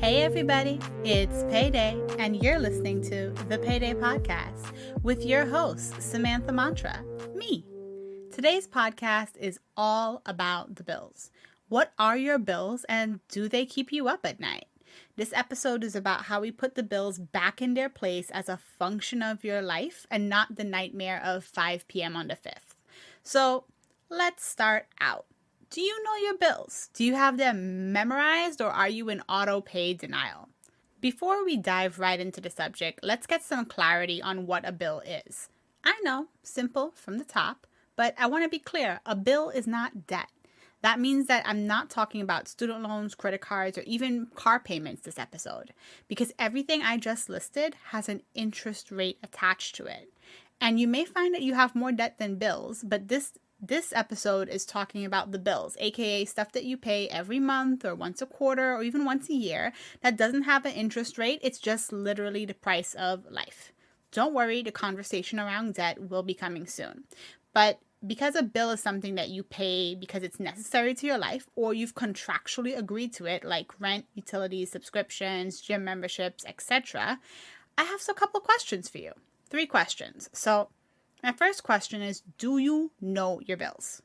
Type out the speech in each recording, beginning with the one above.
Hey everybody, it's Payday, and you're listening to the Payday Podcast with your host, Samantha Mantra, me. Today's podcast is all about the bills. What are your bills, and do they keep you up at night? This episode is about how we put the bills back in their place as a function of your life and not the nightmare of 5 p.m. on the 5th. So let's start out. Do you know your bills? Do you have them memorized, or are you in auto-pay denial? Before we dive right into the subject, let's get some clarity on what a bill is. I know, simple from the top, but I want to be clear, a bill is not debt. That means that I'm not talking about student loans, credit cards, or even car payments this episode, because everything I just listed has an interest rate attached to it. And you may find that you have more debt than bills, but this episode is talking about the bills, aka stuff that you pay every month or once a quarter or even once a year that doesn't have an interest rate. It's just literally the price of life. Don't worry, the conversation around debt will be coming soon. But because a bill is something that you pay because it's necessary to your life or you've contractually agreed to it, like rent, utilities, subscriptions, gym memberships, etc., I have a couple questions for you. 3 questions. So my first question is, do you know your bills?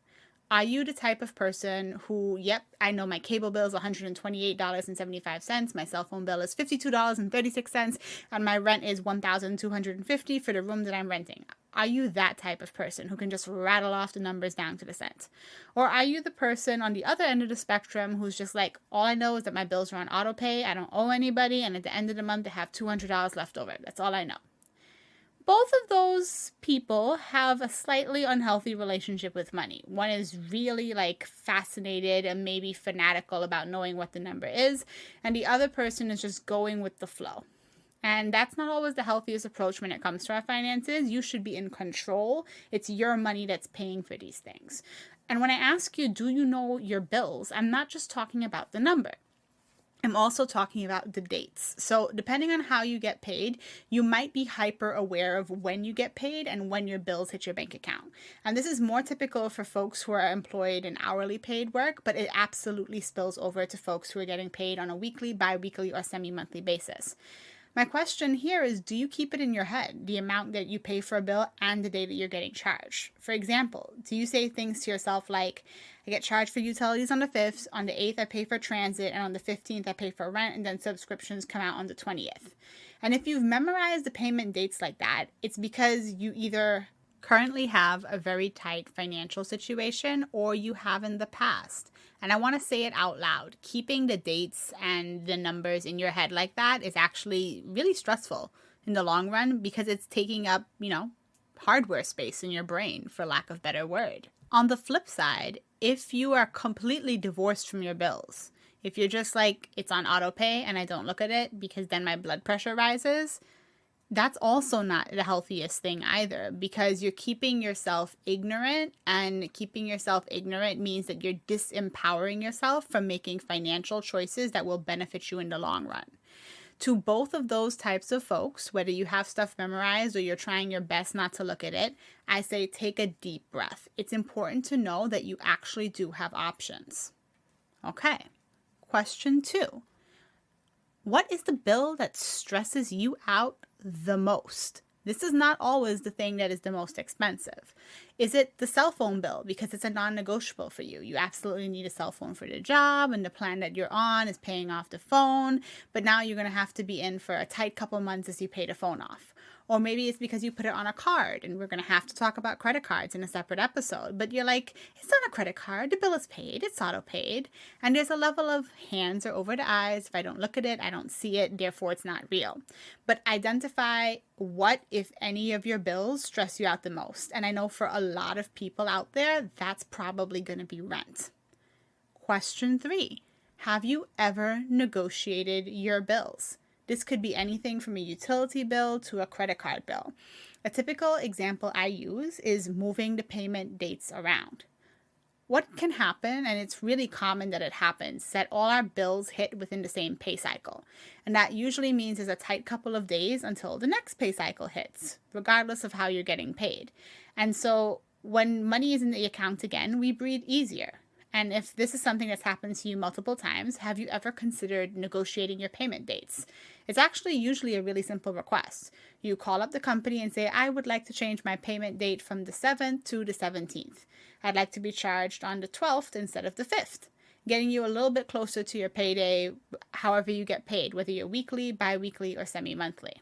Are you the type of person who, yep, I know my cable bill is $128.75, my cell phone bill is $52.36, and my rent is $1,250 for the room that I'm renting? Are you that type of person who can just rattle off the numbers down to the cent? Or are you the person on the other end of the spectrum who's just like, all I know is that my bills are on auto pay, I don't owe anybody, and at the end of the month I have $200 left over. That's all I know. Both of those people have a slightly unhealthy relationship with money. One is really fascinated and maybe fanatical about knowing what the number is, and the other person is just going with the flow. And that's not always the healthiest approach when it comes to our finances. You should be in control. It's your money that's paying for these things. And when I ask you, do you know your bills? I'm not just talking about the number. I'm also talking about the dates. So depending on how you get paid, you might be hyper aware of when you get paid and when your bills hit your bank account. And this is more typical for folks who are employed in hourly paid work, but it absolutely spills over to folks who are getting paid on a weekly, bi-weekly, or semi-monthly basis. My question here is, do you keep it in your head, the amount that you pay for a bill and the day that you're getting charged? For example, do you say things to yourself like, I get charged for utilities on the 5th, on the 8th I pay for transit, and on the 15th I pay for rent, and then subscriptions come out on the 20th? And if you've memorized the payment dates like that, it's because you either currently have a very tight financial situation or you have in the past. And I want to say it out loud. Keeping the dates and the numbers in your head like that is actually really stressful in the long run because it's taking up, hardware space in your brain, for lack of a better word. On the flip side, if you are completely divorced from your bills, if you're just like, it's on auto pay and I don't look at it because then my blood pressure rises, that's also not the healthiest thing either, because you're keeping yourself ignorant, and keeping yourself ignorant means that you're disempowering yourself from making financial choices that will benefit you in the long run. To both of those types of folks, whether you have stuff memorized or you're trying your best not to look at it, I say take a deep breath. It's important to know that you actually do have options. Okay, question 2. What is the bill that stresses you out the most? This is not always the thing that is the most expensive. Is it the cell phone bill because it's a non-negotiable for you? You absolutely need a cell phone for the job and the plan that you're on is paying off the phone, but now you're going to have to be in for a tight couple months as you pay the phone off. Or maybe it's because you put it on a card, and we're going to have to talk about credit cards in a separate episode. But you're like, it's not a credit card. The bill is paid. It's auto-paid. And there's a level of hands are over the eyes. If I don't look at it, I don't see it. Therefore, it's not real. But identify what, if any, of your bills stress you out the most. And I know for a lot of people out there, that's probably going to be rent. Question 3. Have you ever negotiated your bills? This could be anything from a utility bill to a credit card bill. A typical example I use is moving the payment dates around. What can happen, and it's really common that it happens, is that all our bills hit within the same pay cycle. And that usually means there's a tight couple of days until the next pay cycle hits, regardless of how you're getting paid. And so when money is in the account again, we breathe easier. And if this is something that's happened to you multiple times, have you ever considered negotiating your payment dates? It's actually usually a really simple request. You call up the company and say, I would like to change my payment date from the 7th to the 17th. I'd like to be charged on the 12th instead of the 5th, getting you a little bit closer to your payday, however you get paid, whether you're weekly, bi-weekly, or semi-monthly.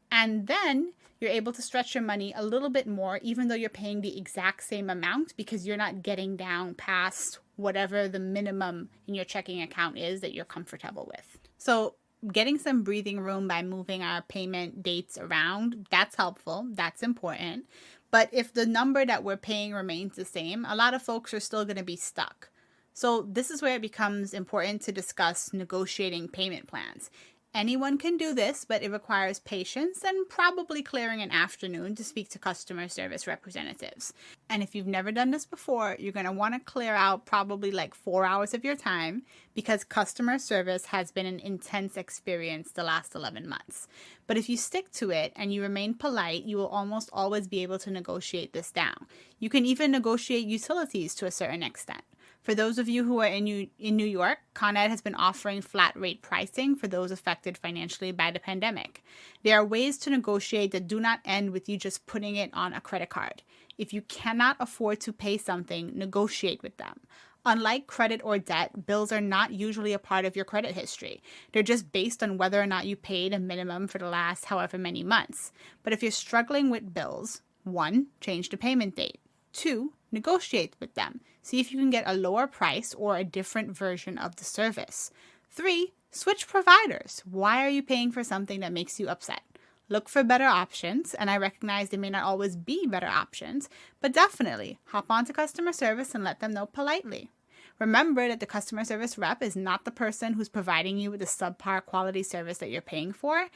And then you're able to stretch your money a little bit more, even though you're paying the exact same amount, because you're not getting down past whatever the minimum in your checking account is that you're comfortable with. So getting some breathing room by moving our payment dates around, that's helpful. That's important. But if the number that we're paying remains the same, a lot of folks are still going to be stuck. So this is where it becomes important to discuss negotiating payment plans. Anyone can do this, but it requires patience and probably clearing an afternoon to speak to customer service representatives. And if you've never done this before, you're going to want to clear out probably like 4 hours of your time, because customer service has been an intense experience the last 11 months. But if you stick to it and you remain polite, you will almost always be able to negotiate this down. You can even negotiate utilities to a certain extent. For those of you who are in New York, Con Ed has been offering flat rate pricing for those affected financially by the pandemic. There are ways to negotiate that do not end with you just putting it on a credit card. If you cannot afford to pay something, negotiate with them. Unlike credit or debt, bills are not usually a part of your credit history. They're just based on whether or not you paid a minimum for the last however many months. But if you're struggling with bills, 1, change the payment date. 2, negotiate with them. See if you can get a lower price or a different version of the service. 3, switch providers. Why are you paying for something that makes you upset? Look for better options, and I recognize they may not always be better options, but definitely hop onto customer service and let them know politely. Remember that the customer service rep is not the person who's providing you with the subpar quality service that you're paying for,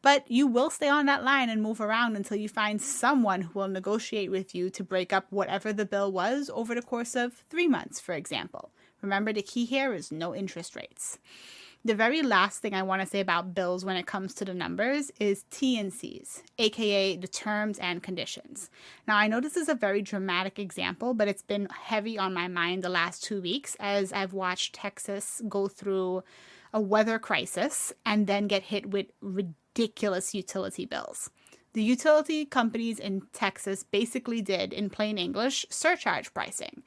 but you will stay on that line and move around until you find someone who will negotiate with you to break up whatever the bill was over the course of 3 months, for example. Remember, the key here is no interest rates. The very last thing I want to say about bills when it comes to the numbers is T&Cs, aka the terms and conditions. Now, I know this is a very dramatic example, but it's been heavy on my mind the last 2 weeks as I've watched Texas go through a weather crisis and then get hit with ridiculous utility bills. The utility companies in Texas basically did, in plain English, surcharge pricing.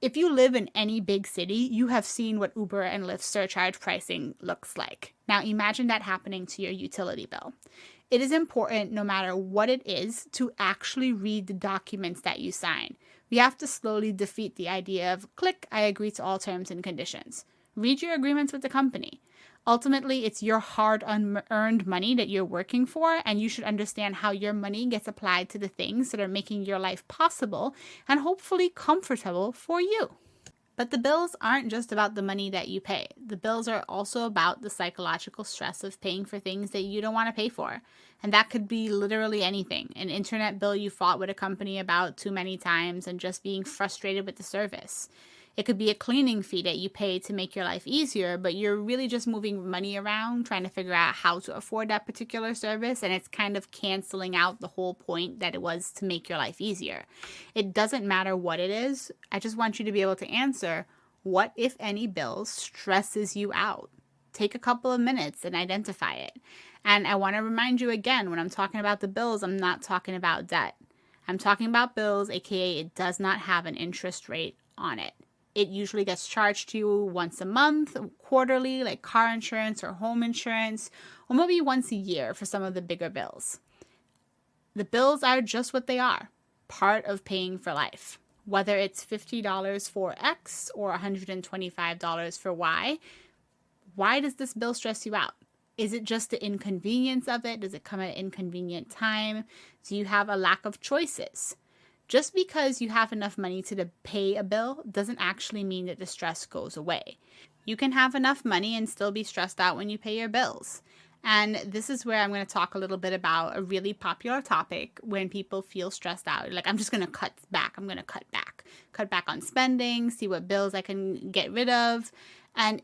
If you live in any big city, you have seen what Uber and Lyft surcharge pricing looks like. Now imagine that happening to your utility bill. It is important, no matter what it is, to actually read the documents that you sign. We have to slowly defeat the idea of, click, I agree to all terms and conditions. Read your agreements with the company. Ultimately, it's your hard-earned money that you're working for, and you should understand how your money gets applied to the things that are making your life possible and hopefully comfortable for you. But the bills aren't just about the money that you pay. The bills are also about the psychological stress of paying for things that you don't want to pay for. And that could be literally anything. An internet bill you fought with a company about too many times and just being frustrated with the service. It could be a cleaning fee that you pay to make your life easier, but you're really just moving money around, trying to figure out how to afford that particular service, and it's kind of canceling out the whole point that it was to make your life easier. It doesn't matter what it is. I just want you to be able to answer, what, if any, bill stresses you out? Take a couple of minutes and identify it. And I want to remind you again, when I'm talking about the bills, I'm not talking about debt. I'm talking about bills, aka it does not have an interest rate on it. It usually gets charged to you once a month, quarterly, like car insurance or home insurance, or maybe once a year for some of the bigger bills. The bills are just what they are, part of paying for life. Whether it's $50 for X or $125 for Y, why does this bill stress you out? Is it just the inconvenience of it? Does it come at an inconvenient time? Do you have a lack of choices? Just because you have enough money to pay a bill doesn't actually mean that the stress goes away. You can have enough money and still be stressed out when you pay your bills. And this is where I'm going to talk a little bit about a really popular topic when people feel stressed out. Like, I'm just going to cut back. I'm going to cut back. Cut back on spending, see what bills I can get rid of. And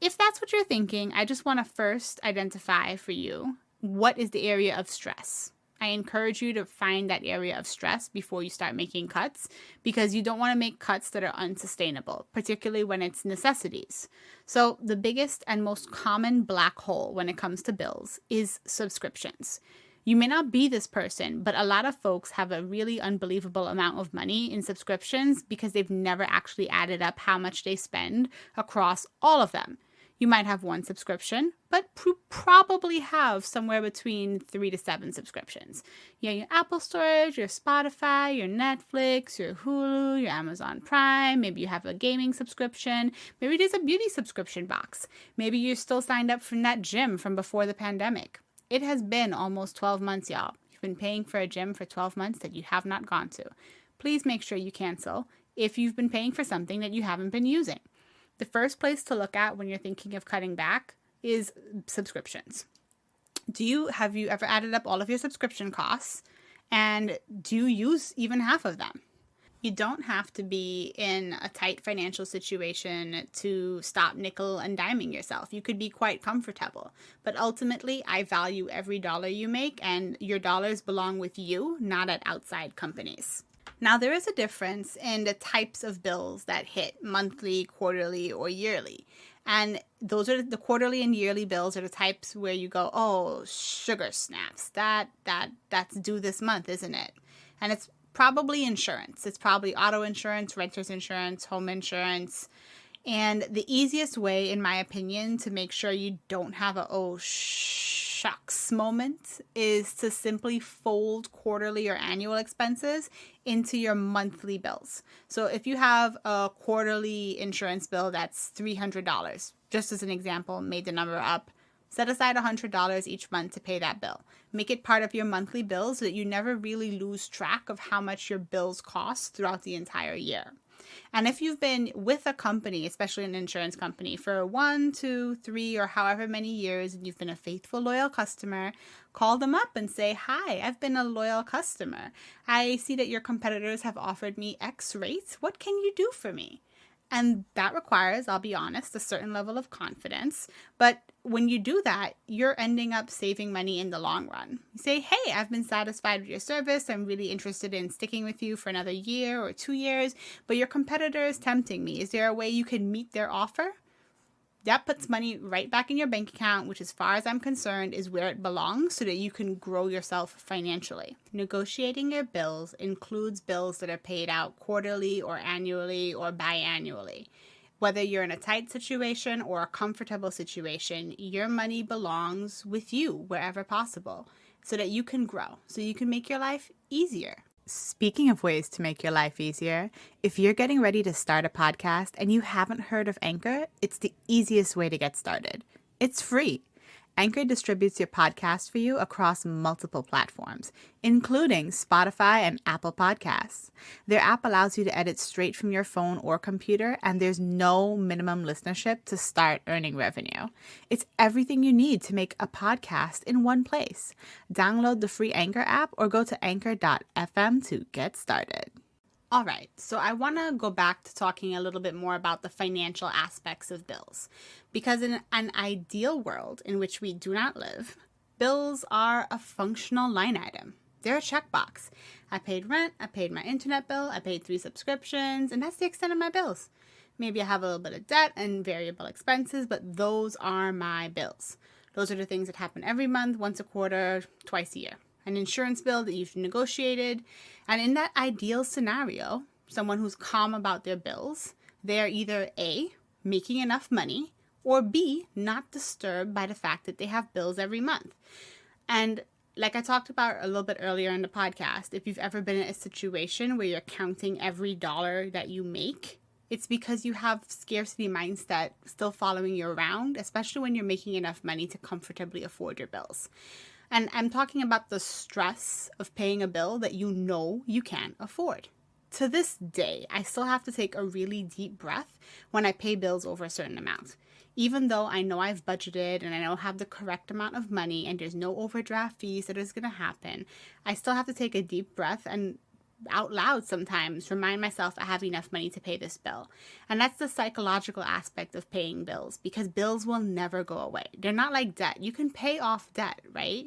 if that's what you're thinking, I just want to first identify for you, what is the area of stress? I encourage you to find that area of stress before you start making cuts, because you don't want to make cuts that are unsustainable, particularly when it's necessities. So the biggest and most common black hole when it comes to bills is subscriptions. You may not be this person, but a lot of folks have a really unbelievable amount of money in subscriptions because they've never actually added up how much they spend across all of them. You might have one subscription, but probably have somewhere between 3 to 7 subscriptions. Your Apple storage, your Spotify, your Netflix, your Hulu, your Amazon Prime. Maybe you have a gaming subscription. Maybe there's a beauty subscription box. Maybe you're still signed up from that gym from before the pandemic. It has been almost 12 months, y'all. You've been paying for a gym for 12 months that you have not gone to. Please make sure you cancel if you've been paying for something that you haven't been using. The first place to look at when you're thinking of cutting back is subscriptions. Have you ever added up all of your subscription costs, and do you use even half of them? You don't have to be in a tight financial situation to stop nickel and diming yourself. You could be quite comfortable. But ultimately, I value every dollar you make, and your dollars belong with you, not at outside companies. Now, there is a difference in the types of bills that hit monthly, quarterly, or yearly. And those are the quarterly and yearly bills are the types where you go, oh, sugar snaps. That's due this month, isn't it? And it's probably insurance. It's probably auto insurance, renter's insurance, home insurance. And the easiest way, in my opinion, to make sure you don't have a shucks moment is to simply fold quarterly or annual expenses into your monthly bills. So if you have a quarterly insurance bill that's $300, just as an example, made the number up, set aside $100 each month to pay that bill. Make it part of your monthly bill so that you never really lose track of how much your bills cost throughout the entire year. And if you've been with a company, especially an insurance company, for 1, 2, 3, or however many years, and you've been a faithful, loyal customer, call them up and say, hi, I've been a loyal customer. I see that your competitors have offered me X rates. What can you do for me? And that requires, I'll be honest, a certain level of confidence. But when you do that, you're ending up saving money in the long run. You say, hey, I've been satisfied with your service. I'm really interested in sticking with you for another year or 2 years, but your competitor is tempting me. Is there a way you can meet their offer? That puts money right back in your bank account, which as far as I'm concerned is where it belongs so that you can grow yourself financially. Negotiating your bills includes bills that are paid out quarterly or annually or biannually. Whether you're in a tight situation or a comfortable situation, your money belongs with you wherever possible so that you can grow, so you can make your life easier. Speaking of ways to make your life easier, if you're getting ready to start a podcast and you haven't heard of Anchor, it's the easiest way to get started. It's free. Anchor distributes your podcast for you across multiple platforms, including Spotify and Apple Podcasts. Their app allows you to edit straight from your phone or computer, and there's no minimum listenership to start earning revenue. It's everything you need to make a podcast in one place. Download the free Anchor app or go to anchor.fm to get started. All right, so I want to go back to talking a little bit more about the financial aspects of bills, because in an ideal world in which we do not live, bills are a functional line item. They're a checkbox. I paid rent, I paid my internet bill, I paid 3 subscriptions, and that's the extent of my bills. Maybe I have a little bit of debt and variable expenses, but those are my bills. Those are the things that happen every month, once a quarter, twice a year. An insurance bill that you've negotiated. And in that ideal scenario, someone who's calm about their bills, they are either A, making enough money, or B, not disturbed by the fact that they have bills every month. And like I talked about a little bit earlier in the podcast, if you've ever been in a situation where you're counting every dollar that you make, it's because you have scarcity mindset still following you around, especially when you're making enough money to comfortably afford your bills. And I'm talking about the stress of paying a bill that you know you can't afford. To this day, I still have to take a really deep breath when I pay bills over a certain amount. Even though I know I've budgeted and I know I have the correct amount of money and there's no overdraft fees that is going to happen, I still have to take a deep breath and out loud sometimes remind myself I have enough money to pay this bill. And that's the psychological aspect of paying bills, because bills will never go away. They're not like debt. You can pay off debt, right?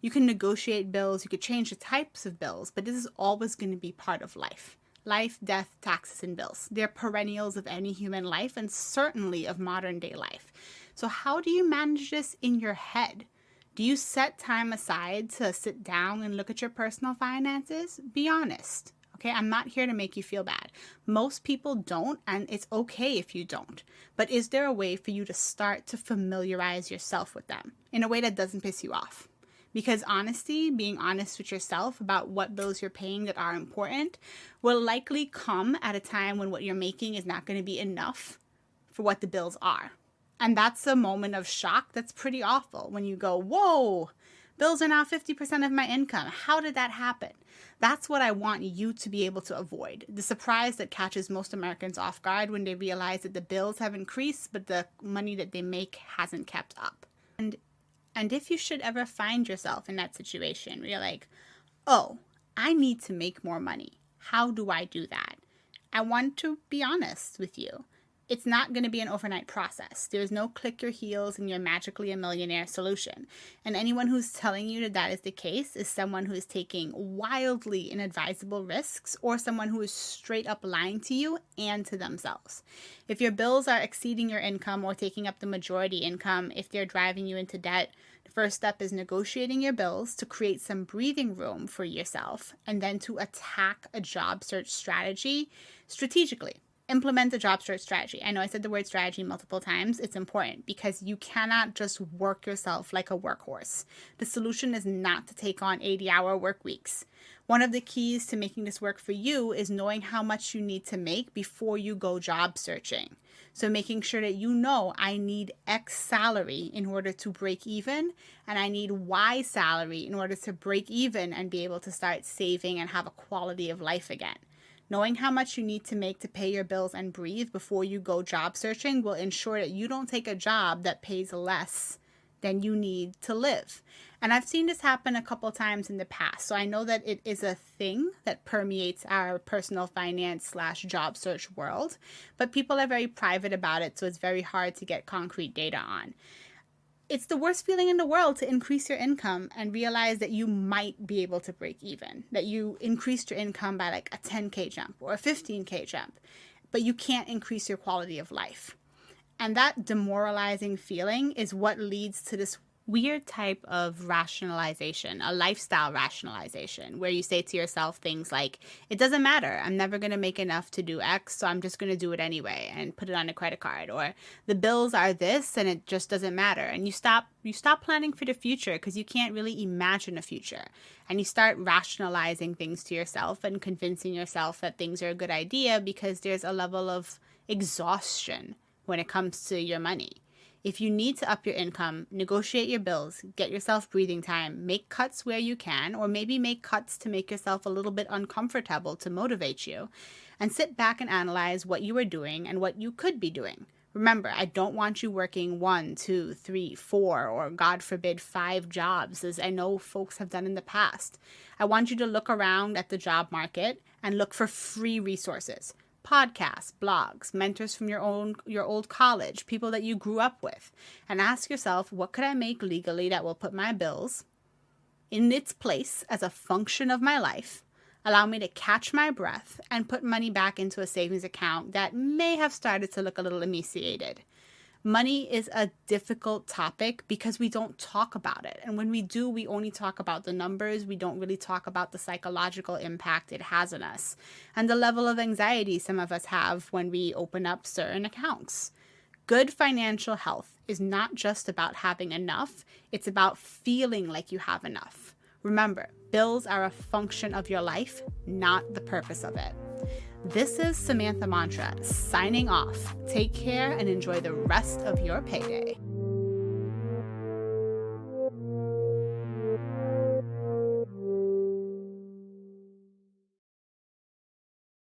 You can negotiate bills, you could change the types of bills, but this is always going to be part of life. Life, death, taxes, and bills. They're perennials of any human life and certainly of modern day life. So how do you manage this in your head? Do you set time aside to sit down and look at your personal finances? Be honest. Okay, I'm not here to make you feel bad. Most people don't, and it's okay if you don't. But is there a way for you to start to familiarize yourself with them in a way that doesn't piss you off? Because honesty, being honest with yourself about what bills you're paying that are important, will likely come at a time when what you're making is not going to be enough for what the bills are. And that's a moment of shock that's pretty awful when you go, whoa, bills are now 50% of my income. How did that happen? That's what I want you to be able to avoid. The surprise that catches most Americans off guard when they realize that the bills have increased, but the money that they make hasn't kept up. And if you should ever find yourself in that situation where you're like, oh, I need to make more money. How do I do that? I want to be honest with you. It's not going to be an overnight process. There's no click your heels and you're magically a millionaire solution. And anyone who's telling you that that is the case is someone who is taking wildly inadvisable risks or someone who is straight up lying to you and to themselves. If your bills are exceeding your income or taking up the majority income, if they're driving you into debt, the first step is negotiating your bills to create some breathing room for yourself and then to attack a job search strategy strategically. Implement a job search strategy. I know I said the word strategy multiple times. It's important because you cannot just work yourself like a workhorse. The solution is not to take on 80-hour work weeks. One of the keys to making this work for you is knowing how much you need to make before you go job searching. So making sure that you know I need X salary in order to break even, and I need Y salary in order to break even and be able to start saving and have a quality of life again. Knowing how much you need to make to pay your bills and breathe before you go job searching will ensure that you don't take a job that pays less than you need to live. And I've seen this happen a couple times in the past. So I know that it is a thing that permeates our personal finance / job search world, but people are very private about it. So it's very hard to get concrete data on. It's the worst feeling in the world to increase your income and realize that you might be able to break even, that you increased your income by like a 10K jump or a 15K jump, but you can't increase your quality of life. And that demoralizing feeling is what leads to this weird type of rationalization, a lifestyle rationalization, where you say to yourself things like, it doesn't matter, I'm never going to make enough to do X, so I'm just going to do it anyway and put it on a credit card, or the bills are this and it just doesn't matter. And you stop planning for the future because you can't really imagine a future. And you start rationalizing things to yourself and convincing yourself that things are a good idea because there's a level of exhaustion when it comes to your money. If you need to up your income, negotiate your bills, get yourself breathing time, make cuts where you can, or maybe make cuts to make yourself a little bit uncomfortable to motivate you, and sit back and analyze what you are doing and what you could be doing. Remember, I don't want you working 1, 2, 3, 4, or God forbid 5 jobs, as I know folks have done in the past. I want you to look around at the job market and look for free resources. Podcasts, blogs, mentors from your old college, people that you grew up with, and ask yourself, what could I make legally that will put my bills in its place as a function of my life, allow me to catch my breath, and put money back into a savings account that may have started to look a little emaciated. Money is a difficult topic because we don't talk about it. And when we do, we only talk about the numbers. We don't really talk about the psychological impact it has on us and the level of anxiety some of us have when we open up certain accounts. Good financial health is not just about having enough. It's about feeling like you have enough. Remember, bills are a function of your life, not the purpose of it. This is Samantha Mantra signing off. Take care and enjoy the rest of your payday.